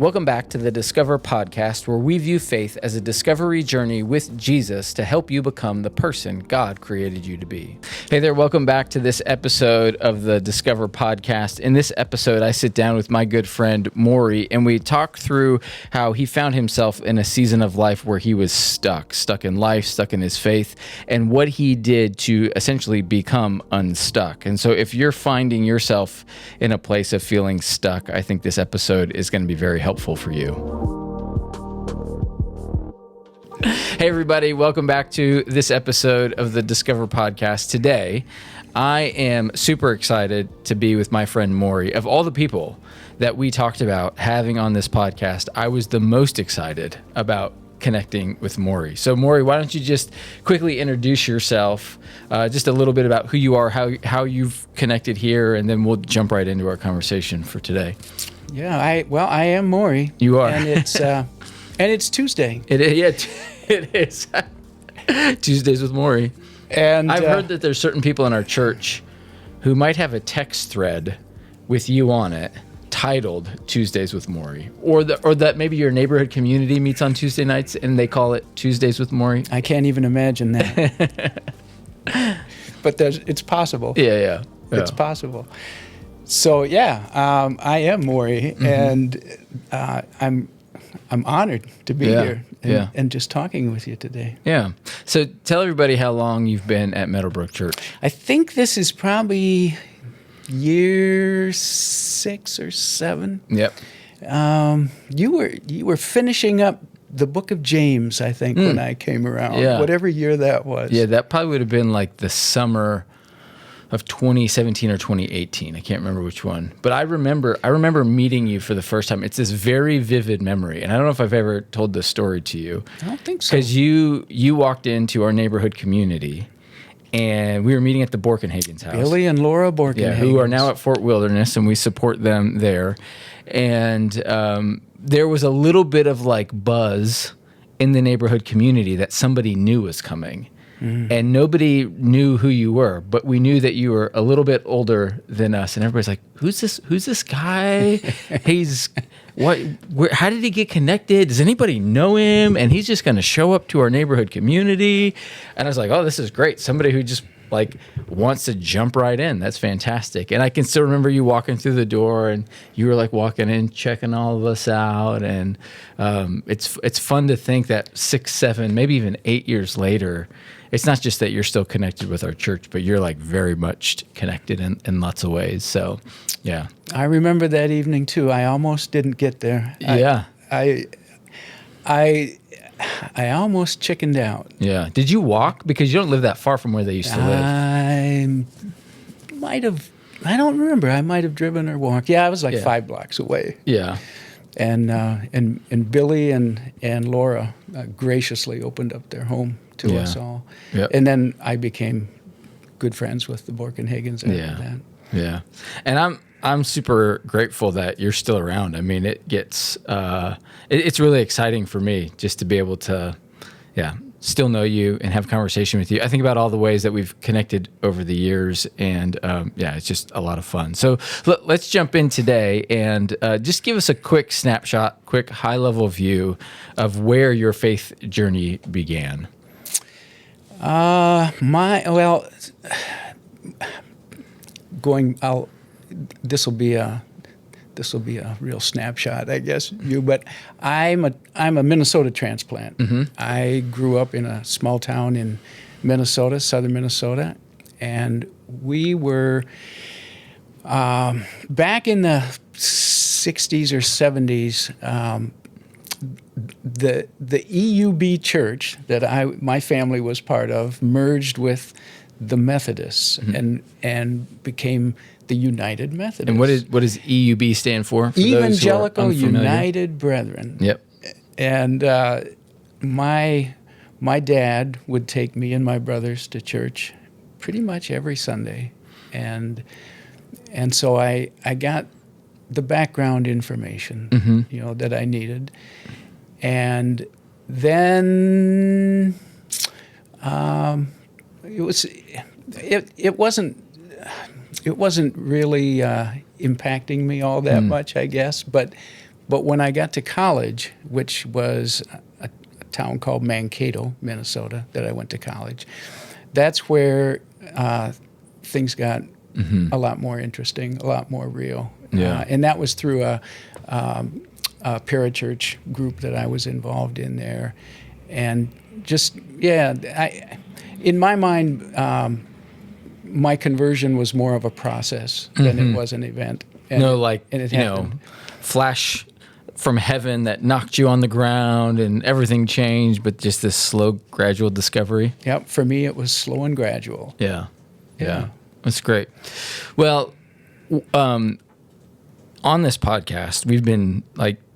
Welcome back to the Discover podcast, where we view faith as a discovery journey with Jesus to help you become the person God created you to be. Hey there, welcome back to this episode of the Discover podcast. In this episode, I sit down with my good friend Morrie, and we talk through how he found himself in a season of life where he was stuck in life, stuck in his faith, and what he did to essentially become unstuck. And so if you're finding yourself in a place of feeling stuck, I think this episode is going to be very helpful for you. Hey everybody, welcome back to this episode of the Discover podcast. Today, I am super excited to be with my friend Morrie. Of all the people that we talked about having on this podcast, I was the most excited about connecting with Morrie. So Morrie, why don't you just quickly introduce yourself, just a little bit about who you are, how you've connected here, and then we'll jump right into our conversation for today. Yeah, I am Morrie. You are, and it's Tuesday. It is. Yeah, it is. Tuesdays with Morrie. And I've heard that there's certain people in our church who might have a text thread with you on it titled Tuesdays with Morrie, or that maybe your neighborhood community meets on Tuesday nights and they call it Tuesdays with Morrie. I can't even imagine that. But it's possible. Yeah. It's possible. So yeah, I am Morrie, and I'm honored to be here and just talking with you today. Yeah. So tell everybody how long you've been at Meadowbrook Church. I think this is probably year 6 or 7. Yep. You were finishing up the book of James, I think, when I came around. Yeah. Whatever year that was. Yeah, that probably would have been like the summer of 2017 or 2018. I can't remember which one. But I remember meeting you for the first time. It's this very vivid memory. And I don't know if I've ever told this story to you. I don't think so. Because you walked into our neighborhood community, and we were meeting at the Borkenhagen's house. Billy and Laura Borkenhagen. Yeah, who are now at Fort Wilderness, and we support them there. And there was a little bit of like buzz in the neighborhood community that somebody new was coming. And nobody knew who you were, but we knew that you were a little bit older than us. And everybody's like, "Who's this guy? He's what? How did he get connected? Does anybody know him? And he's just going to show up to our neighborhood community." And I was like, "Oh, this is great! Somebody who just like wants to jump right in. That's fantastic." And I can still remember you walking through the door, and you were like walking in, checking all of us out. And it's fun to think that 6, 7, maybe even 8 years later, it's not just that you're still connected with our church, but you're like very much connected in lots of ways. So, yeah. I remember that evening too. I almost didn't get there. Yeah. I almost chickened out. Yeah. Did you walk? Because you don't live that far from where they used to live. I don't remember. I might have driven or walked. Yeah, I was like 5 blocks away. Yeah. And Billy and Laura graciously opened up their home to us all. Yep. And then I became good friends with the Borkenhagens after that. Yeah. And I'm super grateful that you're still around. I mean, it gets it's really exciting for me just to be able to still know you and have a conversation with you. I think about all the ways that we've connected over the years, and it's just a lot of fun. So let's jump in today and just give us a quick snapshot, quick high-level view of where your faith journey began. This will be a real snapshot, I guess. But I'm a Minnesota transplant. Mm-hmm. I grew up in a small town in Minnesota, southern Minnesota, and we were back in the 60s or 70s. The EUB church that my family was part of merged with the Methodists and became the United Methodists. And what does EUB stand for Evangelical United Brethren. Yep. And my dad would take me and my brothers to church pretty much every Sunday, and so I got the background information that I needed. And then it wasn't really impacting me all that much, I guess. But But when I got to college, which was a town called Mankato, Minnesota, that I went to college, that's where things got a lot more interesting, a lot more real. Yeah. And that was through a parachurch group that I was involved in there. And just, in my mind, my conversion was more of a process than it was an event. And and it happened. Flash from heaven that knocked you on the ground and everything changed, but just this slow, gradual discovery. Yep. For me, it was slow and gradual. Yeah. That's great. Well, on this podcast, we've been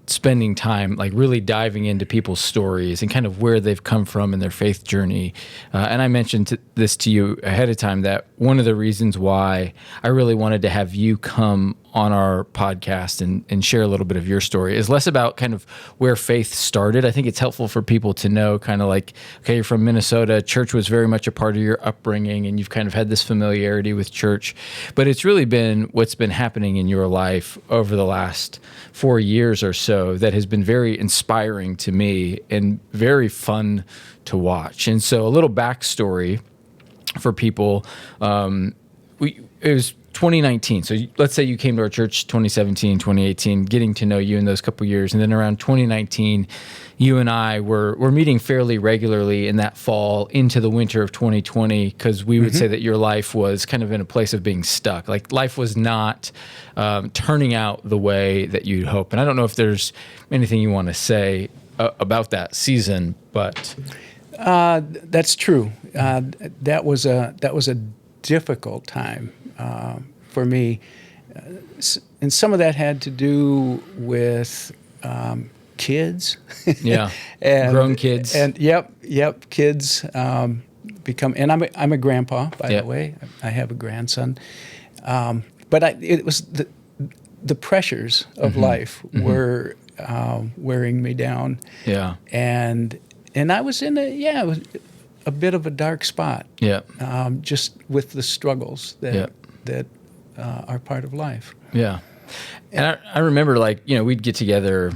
spending time really diving into people's stories and kind of where they've come from in their faith journey. And I mentioned this to you ahead of time, that one of the reasons why I really wanted to have you come on our podcast and share a little bit of your story is less about kind of where faith started. I think it's helpful for people to know kind of okay, you're from Minnesota, church was very much a part of your upbringing, and you've kind of had this familiarity with church. But it's really been what's been happening in your life over the last 4 years or so that has been very inspiring to me and very fun to watch. And so a little backstory for people, it was 2019. So let's say you came to our church 2017, 2018, getting to know you in those couple years. And then around 2019, you and I were meeting fairly regularly in that fall into the winter of 2020, because we would say that your life was kind of in a place of being stuck. Life was not turning out the way that you'd hope. And I don't know if there's anything you want to say about that season, but... That's true. That was a difficult time for me, and some of that had to do with kids. Yeah, and, grown kids. And kids become. And I'm a grandpa, by the way. I have a grandson, but it was the pressures of life were wearing me down. Yeah, and I was in it was a bit of a dark spot. Yeah. Just with the struggles that are part of life. Yeah. And I remember we'd get together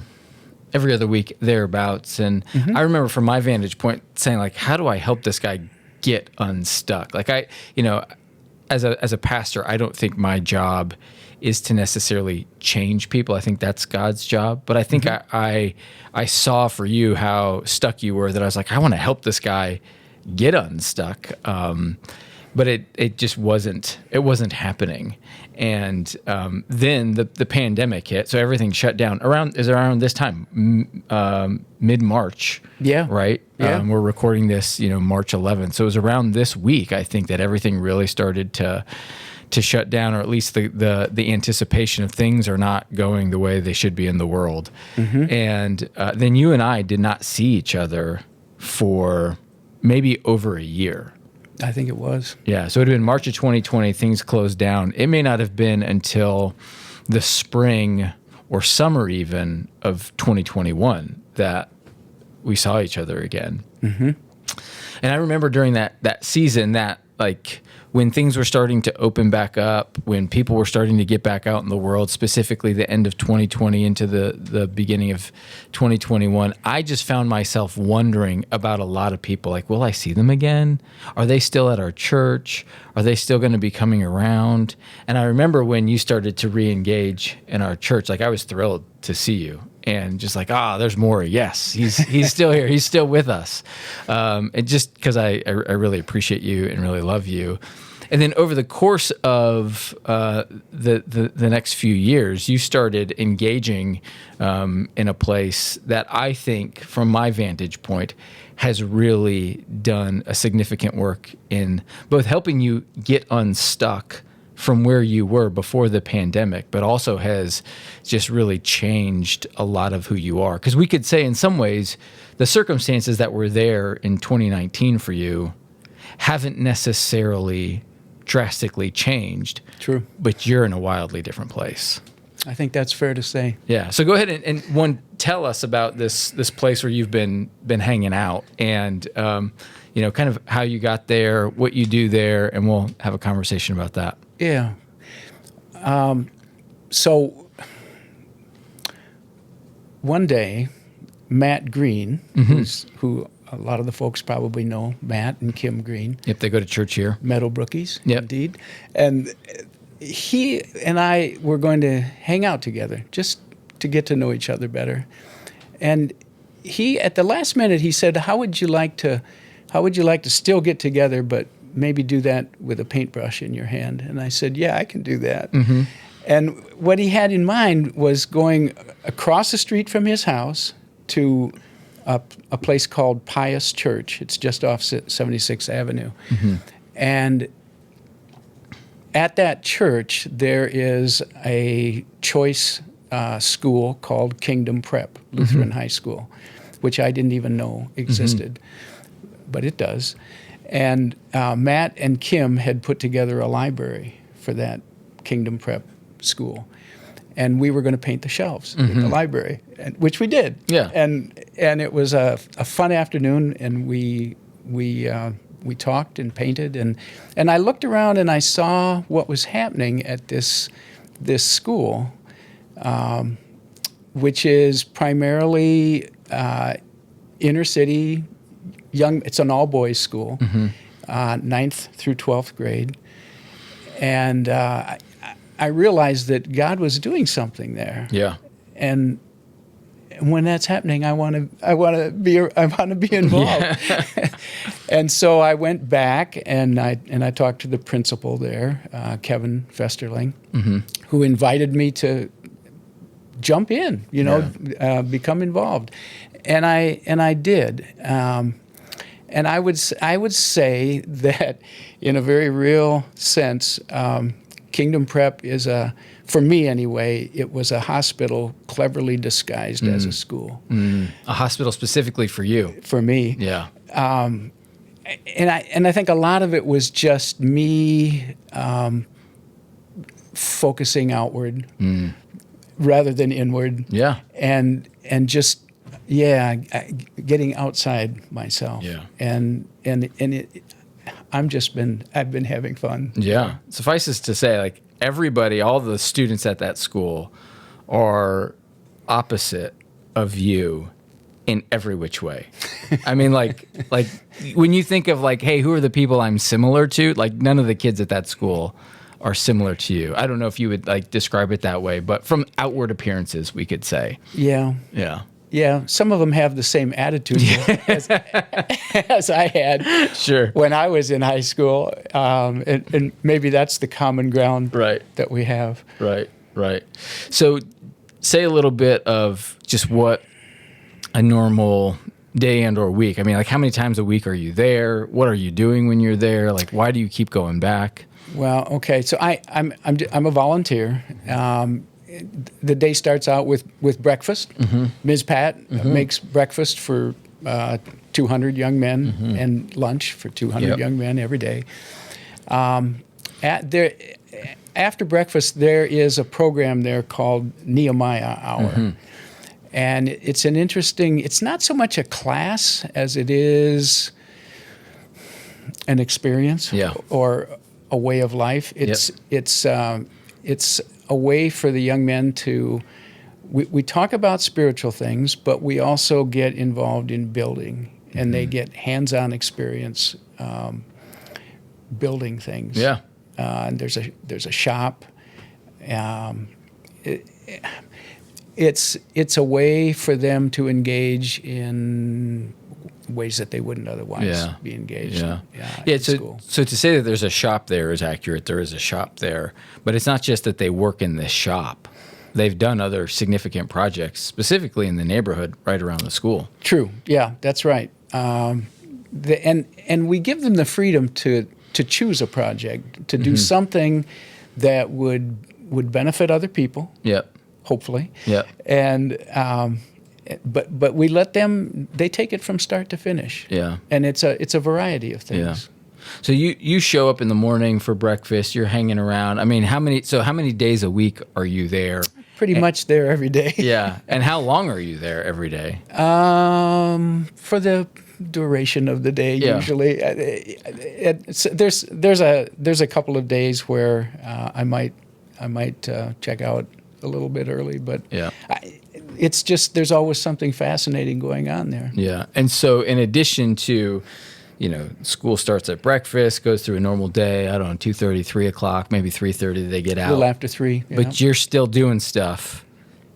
every other week thereabouts. And I remember from my vantage point saying how do I help this guy get unstuck? As a pastor, I don't think my job is to necessarily change people. I think that's God's job. But I think I saw for you how stuck you were, that I was I want to help this guy get unstuck. But it just wasn't happening. And then the pandemic hit, so everything shut down around this time, mid-March. Yeah. Right? Yeah. We're recording this, March 11th. So it was around this week, I think, that everything really started to shut down, or at least the anticipation of things are not going the way they should be in the world. And then you and I did not see each other for maybe over a year. I think it was. Yeah, so it had been March of 2020, things closed down. It may not have been until the spring or summer even of 2021 that we saw each other again. And I remember during that season that when things were starting to open back up, when people were starting to get back out in the world, specifically the end of 2020 into the beginning of 2021, I just found myself wondering about a lot of people. Will I see them again? Are they still at our church? Are they still going to be coming around? And I remember when you started to re-engage in our church, I was thrilled to see you. And just there's Morrie. Yes, he's still here. He's still with us. And just because I really appreciate you and really love you. And then over the course of the next few years, you started engaging in a place that I think, from my vantage point, has really done a significant work in both helping you get unstuck from where you were before the pandemic, but also has just really changed a lot of who you are. Because we could say in some ways, the circumstances that were there in 2019 for you haven't necessarily drastically changed. True. But you're in a wildly different place. I think that's fair to say. Yeah. So go ahead and tell us about this place where you've been hanging out, and kind of how you got there, what you do there, and we'll have a conversation about that. Yeah. So one day, Matt Green, who a lot of the folks probably know, Matt and Kim Green. Yep, they go to church here. Meadowbrookies, Yep. indeed. And he and I were going to hang out together just to get to know each other better. And he, at the last minute, he said, how would you like to still get together, but maybe do that with a paintbrush in your hand? And I said, yeah, I can do that. And what he had in mind was going across the street from his house to a place called Pius Church. It's just off 76th Avenue. And at that church, there is a choice school called Kingdom Prep, Lutheran High School, which I didn't even know existed, but it does. And Matt and Kim had put together a library for that Kingdom Prep school. And we were going to paint the shelves in the library, which we did. Yeah. And it was a fun afternoon, and we talked and painted, and I looked around and I saw what was happening at this school, which is primarily inner city young. It's an all boys school, 9th through 12th grade, and I realized that God was doing something there. Yeah. And when that's happening, I want to be involved. Yeah. And so I went back and I talked to the principal there, Kevin Festerling, who invited me to jump in, become involved, and I did. And I would say that in a very real sense, Kingdom Prep is for me anyway, it was a hospital cleverly disguised as a school. A hospital specifically for you. For me. Yeah. And I think a lot of it was just me focusing outward rather than inward. Yeah. And just getting outside myself. Yeah. And I've been having fun. Yeah. Suffices to say, like, everybody, all the students at that school are opposite of you in every which way. I mean, like when you think of like, hey, who are the people I'm similar to? Like, none of the kids at that school are similar to you. I don't know if you would like describe it that way, but from outward appearances, we could say. Yeah. Yeah. Yeah, some of them have the same attitude as I had when I was in high school, and maybe that's the common ground that we have. Right. So say a little bit of just what a normal day and or week. I mean, like, how many times a week are you there? What are you doing when you're there? Like, why do you keep going back? Well, okay, so I'm a volunteer. The day starts out with breakfast. Ms. Pat makes breakfast for 200 young men and lunch for 200 young men every day. After breakfast, there is a program there called Nehemiah Hour. And it's an interesting, it's not so much a class as it is an experience or a way of life. It's a way for the young men to, we talk about spiritual things, but we also get involved in building, and they get hands-on experience building things. Yeah. And there's a shop. It's a way for them to engage in ways that they wouldn't otherwise be engaged in school. So to say that there's a shop there is accurate. There is a shop there. But it's not just that they work in this shop. They've done other significant projects, specifically in the neighborhood right around the school. True. Yeah, that's right. And we give them the freedom to choose a project, to do something that would benefit other people. Yep. Hopefully. Yep. And but we let them, they take it from start to finish. Yeah. And it's a variety of things. Yeah. So you show up in the morning for breakfast, you're hanging around. I mean, how many days a week are you there? Pretty much there every day. Yeah. And how long are you there every day? For the duration of the day, usually. There's a couple of days where I might check out a little bit early, but it's just, there's always something fascinating going on there. Yeah. And so in addition to, school starts at breakfast, goes through a normal day, I don't know, 2:30, 3 o'clock, maybe 3:30 they get out. A little after 3. Yeah. But you're still doing stuff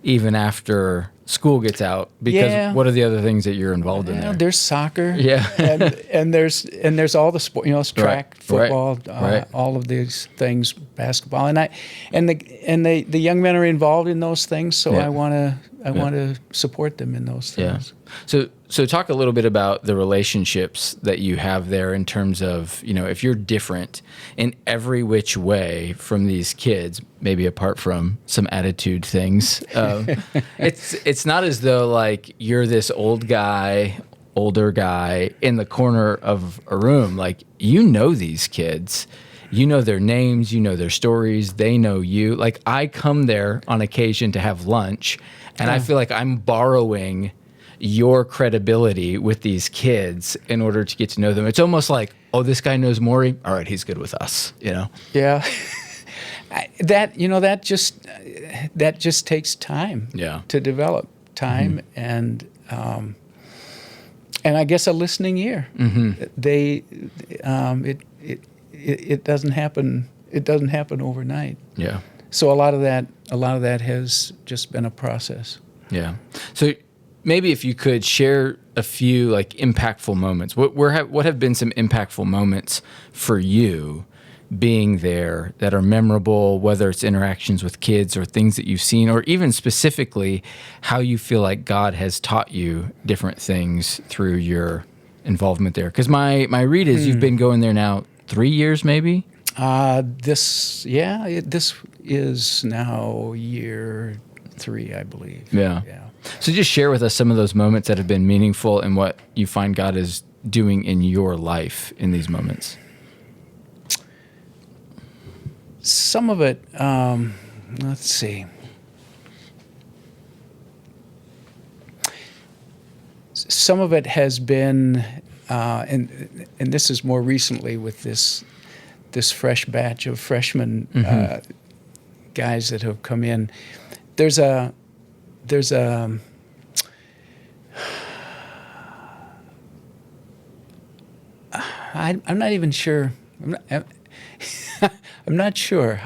even after school gets out, because what are the other things that you're involved in there? There's soccer. Yeah. and there's all the sport, track, football, right. all of these things, basketball. And the young men are involved in those things, so I want to support them in those things. Yeah. So talk a little bit about the relationships that you have there in terms of, if you're different in every which way from these kids, maybe apart from some attitude things, it's not as though like you're this older guy in the corner of a room. Like, these kids, their names, their stories, they know you. Like, I come there on occasion to have lunch, and I feel like I'm borrowing your credibility with these kids in order to get to know them. It's almost like, oh, this guy knows Morrie. All right, he's good with us, Yeah. That just takes time to develop. Time and I guess a listening ear. It doesn't happen. It doesn't happen overnight. Yeah. So a lot of that has just been a process. Yeah. So maybe if you could share a few like impactful moments. What have been some impactful moments for you being there that are memorable, whether it's interactions with kids or things that you've seen, or even specifically how you feel like God has taught you different things through your involvement there? Because my read is you've been going there now 3 years, maybe? This is now year 3, I believe. Yeah. So just share with us some of those moments that have been meaningful and what you find God is doing in your life in these moments. Some of it, let's see. Some of it has been, and this is more recently with this fresh batch of freshmen guys that have come in. I'm not even sure. I'm not sure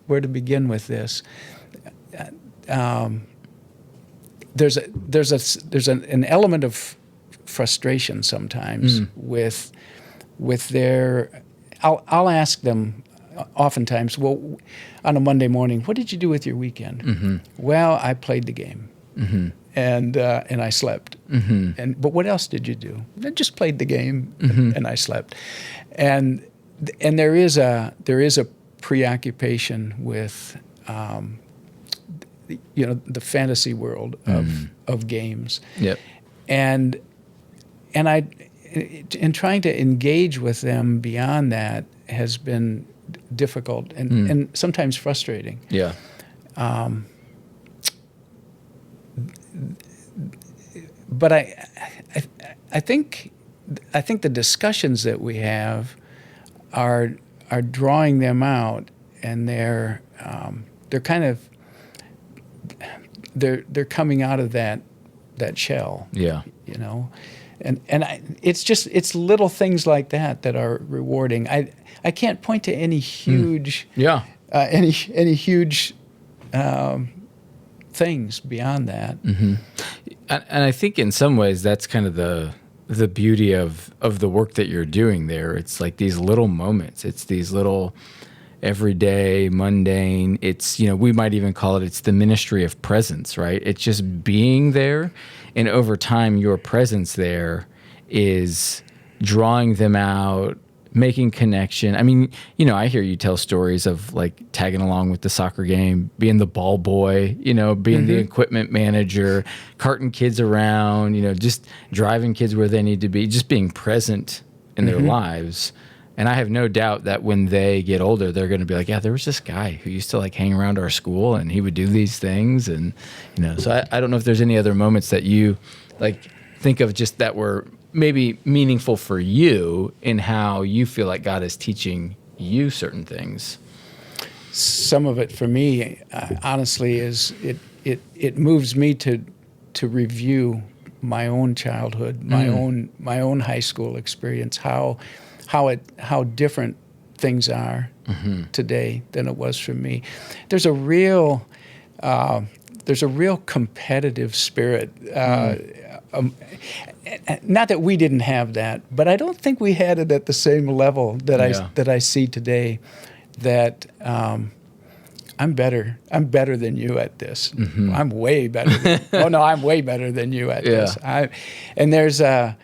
where to begin with this. There's an element of frustration sometimes with their. I'll ask them oftentimes, well, on a Monday morning, what did you do with your weekend? Well, I played the game, and I slept. But what else did you do? I just played the game, and I slept. And there is a preoccupation with the fantasy world of games. Yep. And trying to engage with them beyond that has been difficult and sometimes frustrating. Yeah. But I think the discussions that we have are drawing them out, and they're kind of they're coming out of that shell. Yeah. It's little things like that are rewarding. I can't point to any huge any huge things beyond that. And I think in some ways that's kind of the beauty of the work that you're doing there. It's like these little moments. It's these little everyday, mundane. It's, we might even call it's the ministry of presence, right? It's just being there. And over time, your presence there is drawing them out, making connection. I mean, I hear you tell stories of like tagging along with the soccer game, being the ball boy, being the equipment manager, carting kids around, just driving kids where they need to be, just being present in their lives. And I have no doubt that when they get older, they're going to be like, yeah, there was this guy who used to like hang around our school and he would do these things. And, so I don't know if there's any other moments that you like think of just that were maybe meaningful for you in how you feel like God is teaching you certain things. Some of it for me, honestly, is it moves me to review my own childhood, my own high school experience, how different things are today than it was for me. There's a real competitive spirit. Not that we didn't have that, but I don't think we had it at the same level that I see today. That I'm better than you at this. I'm way better. I'm way better than you at this. And there's a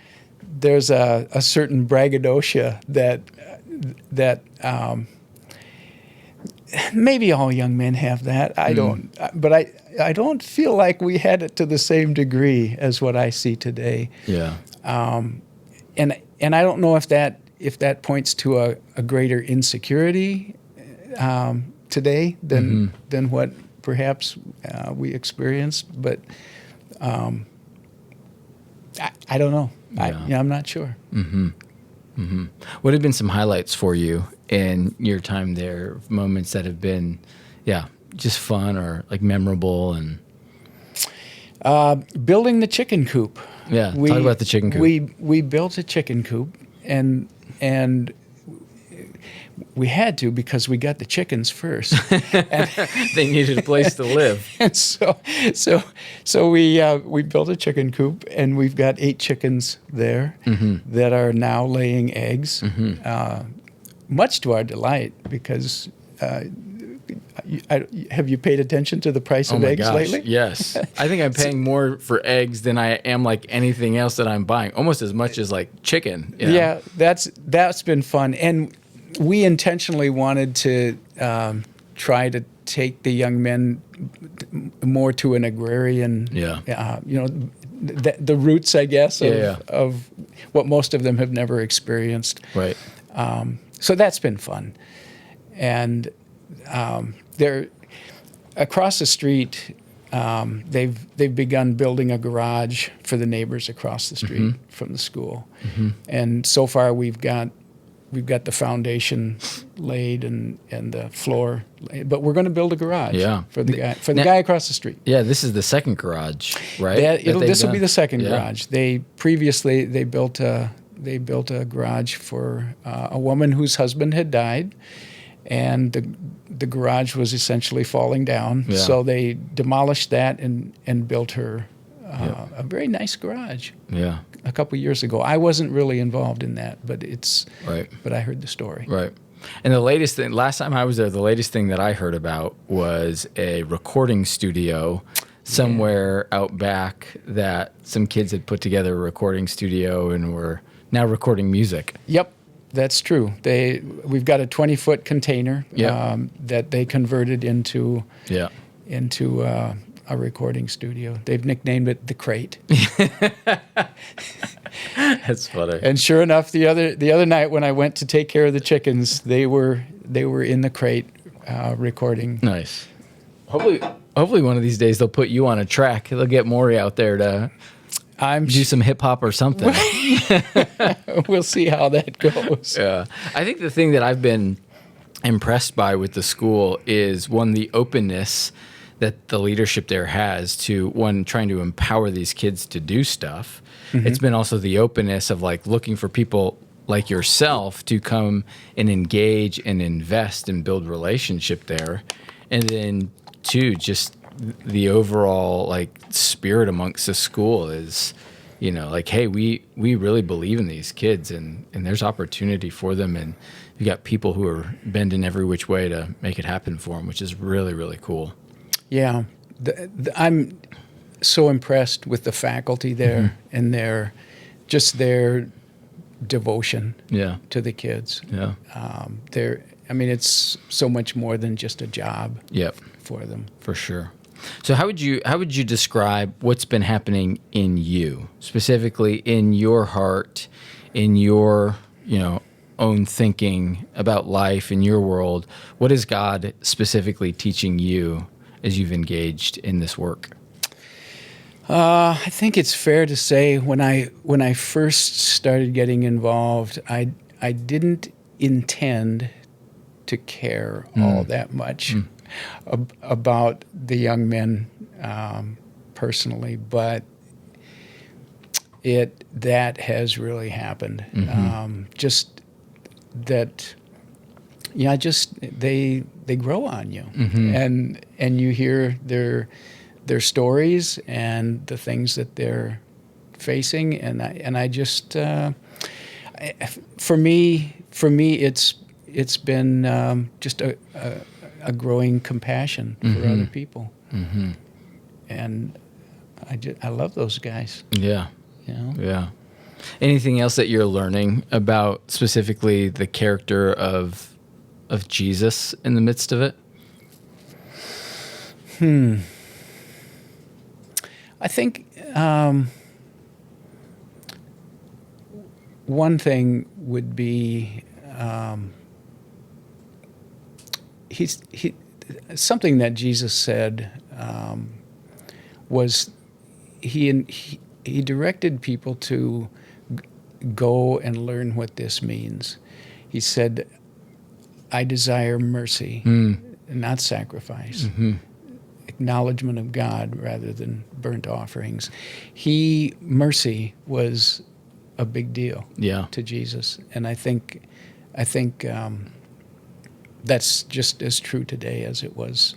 certain braggadocio that maybe all young men have that. I don't, but I don't feel like we had it to the same degree as what I see today. Yeah. And I don't know if that points to a greater insecurity today than what perhaps we experienced, but I don't know. I'm not sure. What have been some highlights for you in your time there? Moments that have been, just fun or like memorable and building the chicken coop. Yeah, talk about the chicken coop. We built a chicken coop and we had to because we got the chickens first. And they needed a place to live. And so we built a chicken coop, and we've got 8 chickens there that are now laying eggs, much to our delight because have you paid attention to the price of eggs lately? Yes. I think I'm paying more for eggs than I am like anything else that I'm buying, almost as much as like chicken. You know? Yeah, that's been fun. And we intentionally wanted to try to take the young men more to an agrarian, the roots, I guess, of what most of them have never experienced. Right. So that's been fun. And they're across the street. They've begun building a garage for the neighbors across the street from the school, and so far we've got the foundation laid and the floor laid, but we're going to build a garage for the guy across the street. Yeah, this is the second garage, right? This will be the second garage. They previously built a garage for a woman whose husband had died, and the garage was essentially falling down. Yeah. So they demolished that and built her a very nice garage. Yeah. A couple of years ago. I wasn't really involved in that, but but I heard the story. Right. And the latest thing, last time I was there, the latest thing that I heard about was a recording studio somewhere out back that some kids had put together a recording studio and were now recording music. Yep. That's true. We've got a 20-foot container that they converted into a recording studio. They've nicknamed it the Crate. That's funny. And sure enough, the other night when I went to take care of the chickens, they were in the Crate recording. Nice. Hopefully one of these days they'll put you on a track. They'll get Morrie out there to do some hip hop or something. We'll see how that goes. Yeah. I think the thing that I've been impressed by with the school is, one, the openness that the leadership there has to, one, trying to empower these kids to do stuff. It's been also the openness of like looking for people like yourself to come and engage and invest and build relationship there. And then two, just the overall like spirit amongst the school is, like, hey, we really believe in these kids and there's opportunity for them. And you got people who are bending every which way to make it happen for them, which is really, really cool. Yeah. I'm so impressed with the faculty there and their devotion to the kids. Yeah. It's so much more than just a job for them. For sure. So how would you describe what's been happening in you, specifically in your heart, in your, own thinking about life in your world? What is God specifically teaching you as you've engaged in this work? I think it's fair to say when I first started getting involved, I didn't intend to care all that much about the young men personally, but that has really happened. Just that, they grow on you, and you hear their stories and the things that they're facing, and I just for me it's been just a growing compassion for other people, and I love those guys. Yeah. Yeah. Anything else that you're learning about specifically the character of Jesus in the midst of it? I think one thing would be something that Jesus said was he directed people to go and learn what this means. He said, I desire mercy, not sacrifice. Acknowledgement of God rather than burnt offerings. Mercy was a big deal to Jesus, and I think that's just as true today as it was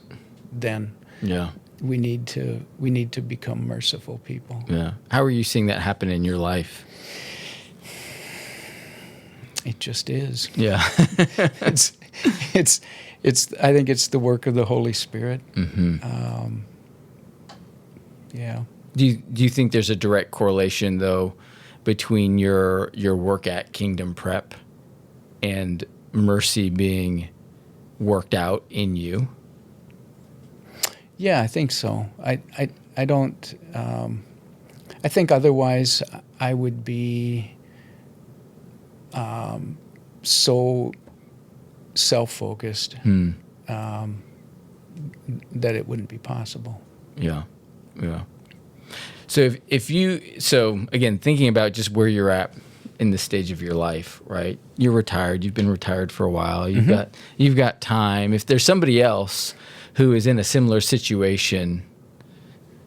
then. Yeah. We need to become merciful people. Yeah. How are you seeing that happen in your life? It just is. Yeah. it's I think it's the work of the Holy Spirit. Yeah. Do you think there's a direct correlation though between your work at Kingdom Prep and mercy being worked out in you? Yeah, I think so. I don't. I think otherwise I would be so self-focused that it wouldn't be possible. Yeah. So so again, thinking about just where you're at in the stage of your life, right? You're retired. You've been retired for a while. You've got time. If there's somebody else who is in a similar situation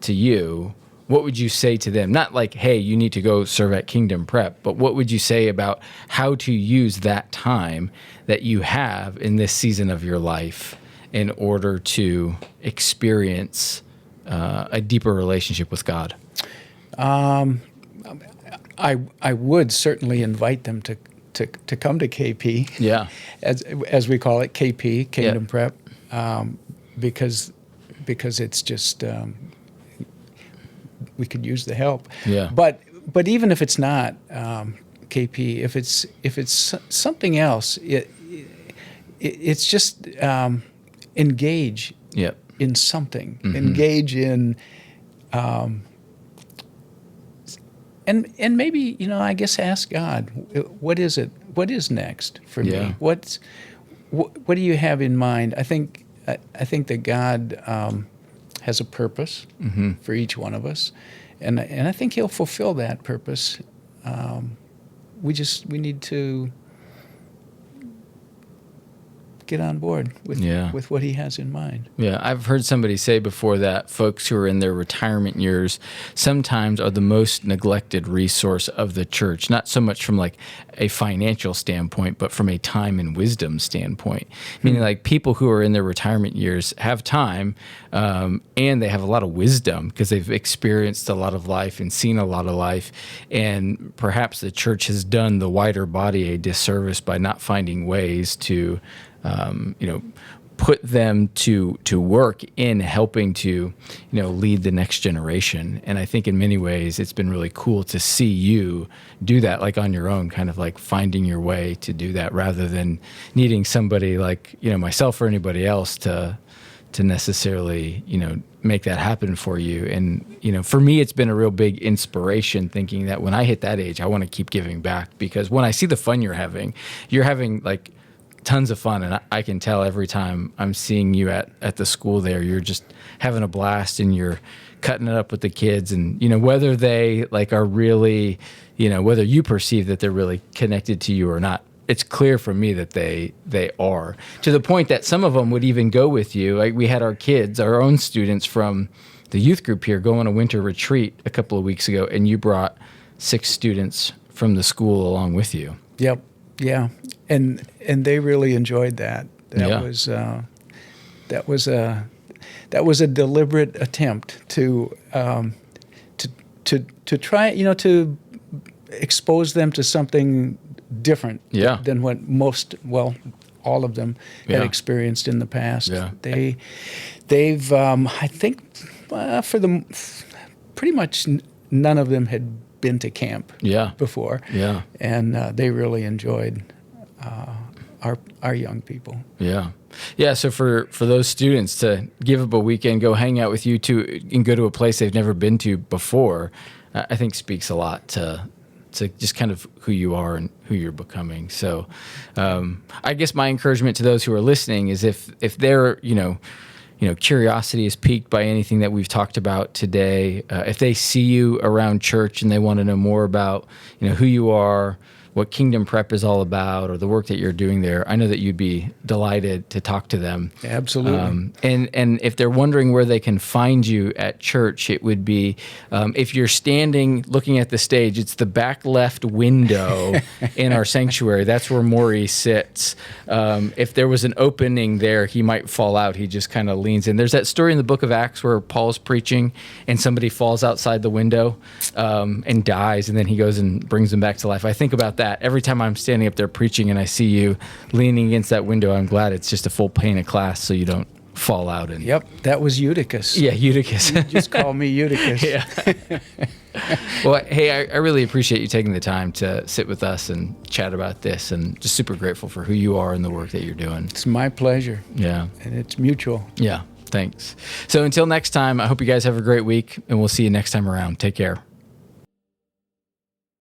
to you, what would you say to them? Not like, hey, you need to go serve at Kingdom Prep, but what would you say about how to use that time that you have in this season of your life in order to experience a deeper relationship with God? I would certainly invite them to come to KP. Yeah. as we call it, KP, Kingdom Prep, because it's just we could use the help. Yeah. But even if it's not KP, if it's something else, it's just engage in something. Engage in and maybe, I guess ask God, what is it? What is next for me? What do you have in mind? I think that God has a purpose for each one of us, and I think He'll fulfill that purpose. We need to get on board with what He has in mind. Yeah, I've heard somebody say before that folks who are in their retirement years sometimes are the most neglected resource of the church, not so much from like a financial standpoint, but from a time and wisdom standpoint. Meaning like people who are in their retirement years have time and they have a lot of wisdom because they've experienced a lot of life and seen a lot of life. And perhaps the church has done the wider body a disservice by not finding ways to put them to work in helping to, lead the next generation. And I think in many ways it's been really cool to see you do that, like on your own, kind of like finding your way to do that rather than needing somebody like, myself or anybody else to necessarily, make that happen for you. And, for me, it's been a real big inspiration thinking that when I hit that age, I want to keep giving back because when I see the fun you're having like tons of fun, and I can tell every time I'm seeing you at the school there, you're just having a blast and you're cutting it up with the kids, and whether they like are really, whether you perceive that they're really connected to you or not, it's clear from me that they are, to the point that some of them would even go with you. Like we had our kids, our own students from the youth group here go on a winter retreat a couple of weeks ago, and you brought 6 students from the school along with you. Yep. Yeah. And they really enjoyed that. That was a deliberate attempt to try, to expose them to something different than what all of them had experienced in the past. Yeah. They've I think pretty much none of them had been to camp before. Yeah. And they really enjoyed our young people. Yeah. Yeah, so for those students to give up a weekend, go hang out with you two, and go to a place they've never been to before, I think speaks a lot to just kind of who you are and who you're becoming. So I guess my encouragement to those who are listening is if their curiosity is piqued by anything that we've talked about today, if they see you around church and they want to know more about who you are, what Kingdom Prep is all about, or the work that you're doing there, I know that you'd be delighted to talk to them. Absolutely. And if they're wondering where they can find you at church, it would be, if you're standing looking at the stage, it's the back left window in our sanctuary. That's where Morrie sits. If there was an opening there, he might fall out. He just kind of leans in. There's that story in the book of Acts where Paul's preaching and somebody falls outside the window and dies, and then he goes and brings them back to life. I think about that every time I'm standing up there preaching and I see you leaning against that window. I'm glad it's just a full pane of glass so you don't fall out. And yep, that was Eutychus. Yeah, Eutychus. You just call me Eutychus. Yeah. Well, hey, I really appreciate you taking the time to sit with us and chat about this, and just super grateful for who you are and the work that you're doing. It's my pleasure. Yeah. And it's mutual. Yeah, thanks. So until next time, I hope you guys have a great week, and we'll see you next time around. Take care.